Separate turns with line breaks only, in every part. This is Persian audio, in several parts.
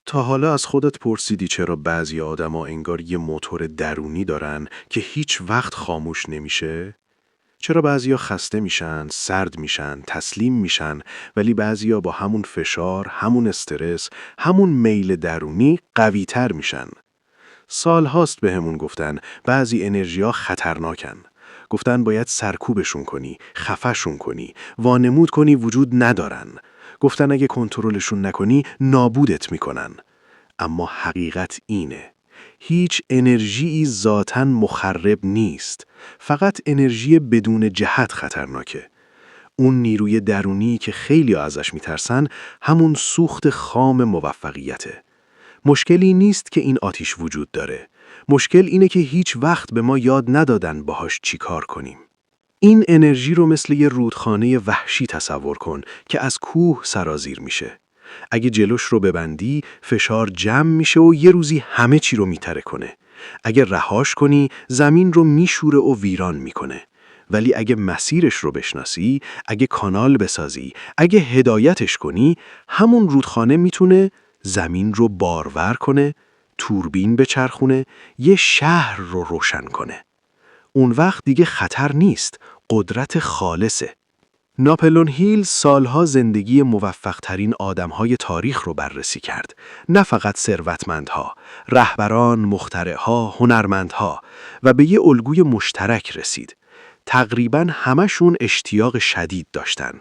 تا حالا از خودت پرسیدی چرا بعضی آدما انگار یه موتور درونی دارن که هیچ وقت خاموش نمیشه؟ چرا بعضیا خسته میشن، سرد میشن، تسلیم میشن، ولی بعضیا با همون فشار، همون استرس، همون میل درونی قوی‌تر میشن؟ سال هاست بهمون گفتن بعضی انرژی‌ها خطرناکن. گفتن باید سرکوبشون کنی، خفشون کنی، وانمود کنی وجود ندارن. گفتن اگه کنترلشون نکنی نابودت میکنن. اما حقیقت اینه. هیچ انرژی‌ای ذاتاً مخرب نیست. فقط انرژی بدون جهت خطرناکه. اون نیروی درونی که خیلی ازش میترسن همون سوخت خام موفقیته. مشکلی نیست که این آتش وجود داره. مشکل اینه که هیچ وقت به ما یاد ندادن باهاش چی کار کنیم. این انرژی رو مثل یه رودخانه وحشی تصور کن که از کوه سرازیر میشه. اگه جلوش رو ببندی، فشار جمع میشه و یه روزی همه چی رو میتره کنه. اگه رهاش کنی، زمین رو میشوره و ویران میکنه. ولی اگه مسیرش رو بشناسی، اگه کانال بسازی، اگه هدایتش کنی، همون رودخانه میتونه زمین رو بارور کنه، توربین بچرخونه، یه شهر رو روشن کنه. اون وقت دیگه خطر نیست، قدرت خالصه. ناپلئون هیل سالها زندگی موفق‌ترین آدم‌های تاریخ رو بررسی کرد. نه فقط ثروتمندها، رهبران، مخترعها، هنرمندها و به یه الگوی مشترک رسید. تقریباً همشون اشتیاق شدید داشتن.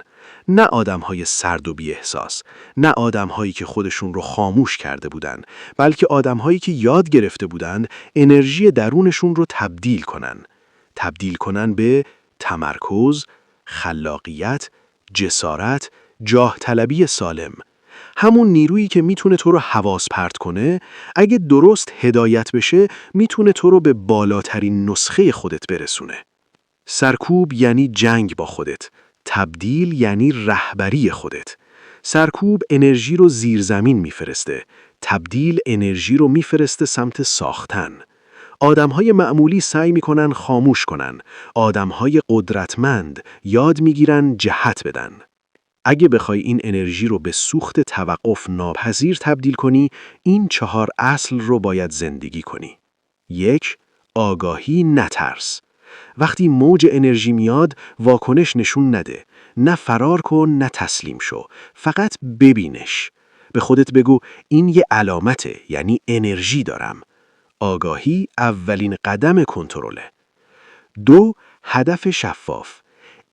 نه آدم‌های سرد و بی‌احساس، نه آدم‌هایی که خودشون رو خاموش کرده بودن، بلکه آدم‌هایی که یاد گرفته بودن انرژی درونشون رو تبدیل کنن به تمرکز، خلاقیت، جسارت، جاه طلبی سالم. همون نیرویی که میتونه تو رو حواس پرت کنه، اگه درست هدایت بشه، میتونه تو رو به بالاترین نسخه خودت برسونه. سرکوب یعنی جنگ با خودت. تبدیل یعنی رهبری خودت. سرکوب انرژی رو زیر زمین میفرسته. تبدیل انرژی رو میفرسته سمت ساختن. آدم‌های معمولی سعی می‌کنن خاموش کنن. آدم‌های قدرتمند یاد می‌گیرن جهت بدن. اگه بخوای این انرژی رو به سوخت توقف ناپذیر تبدیل کنی، این 4 اصل رو باید زندگی کنی. 1. آگاهی، نترس. وقتی موج انرژی میاد، واکنش نشون نده. نه فرار کن، نه تسلیم شو. فقط ببینش. به خودت بگو این یه علامته، یعنی انرژی دارم. آگاهی اولین قدم کنترله. 2. هدف شفاف.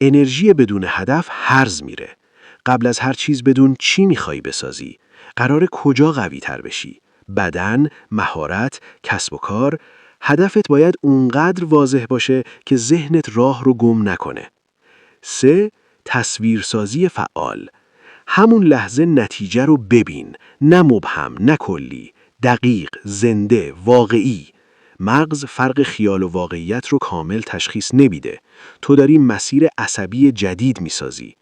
انرژی بدون هدف هرز میره. قبل از هر چیز بدون چی میخوای بسازی. قرار کجا قوی تر بشی. بدن، مهارت، کسب و کار. هدفت باید اونقدر واضح باشه که ذهنت راه رو گم نکنه. 3. تصویرسازی فعال. همون لحظه نتیجه رو ببین. نه مبهم، نه کلی. دقیق، زنده، واقعی. مغز فرق خیال و واقعیت رو کامل تشخیص نمیده. تو داری مسیر عصبی جدید میسازی.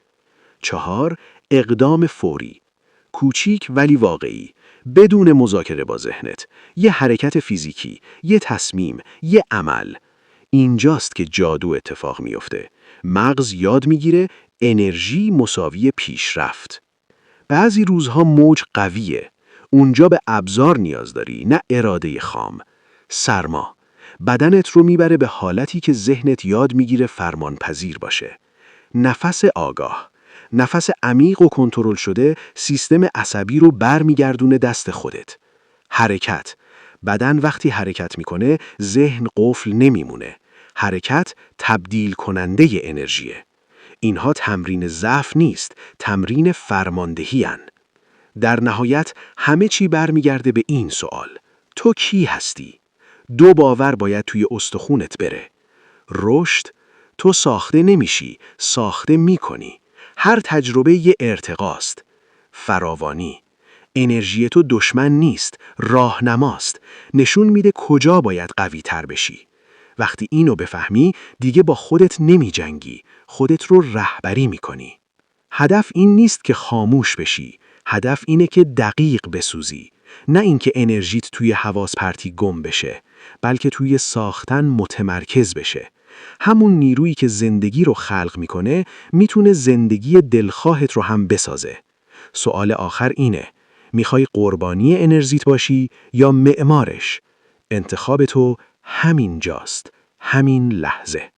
4. اقدام فوری. کوچیک ولی واقعی. بدون مذاکره با ذهنت. یه حرکت فیزیکی، یه تصمیم، یه عمل. اینجاست که جادو اتفاق میفته. مغز یاد میگیره انرژی مساوی پیشرفت. بعضی روزها موج قویه. اونجا به ابزار نیاز داری، نه اراده خام. سرما. بدنت رو میبره به حالتی که ذهنت یاد میگیره فرمان پذیر باشه. نفس آگاه. نفس عمیق و کنترل شده سیستم عصبی رو برمیگردونه دست خودت. حرکت. بدن وقتی حرکت میکنه ذهن قفل نمیمونه. حرکت تبدیل کننده انرژیه. اینها تمرین ضعف نیست، تمرین فرماندهی هن. در نهایت همه چی برمیگرده به این سوال: تو کی هستی؟ 2 باور باید توی استخونت بره. رشد، تو ساخته نمیشی، ساخته میکنی. هر تجربه یه ارتقاست. فراوانی، انرژی تو دشمن نیست، راهنماست. نشون میده کجا باید قوی تر بشی. وقتی اینو بفهمی دیگه با خودت نمی جنگی، خودت رو رهبری میکنی. هدف این نیست که خاموش بشی، هدف اینه که دقیق بسوزی. نه اینکه انرژیت توی حواس پرتی گم بشه، بلکه توی ساختن متمرکز بشه. همون نیرویی که زندگی رو خلق میکنه میتونه زندگی دلخواهت رو هم بسازه. سوال آخر اینه: میخوای قربانی انرژیت باشی یا معمارش؟ انتخاب تو همین جاست، همین لحظه.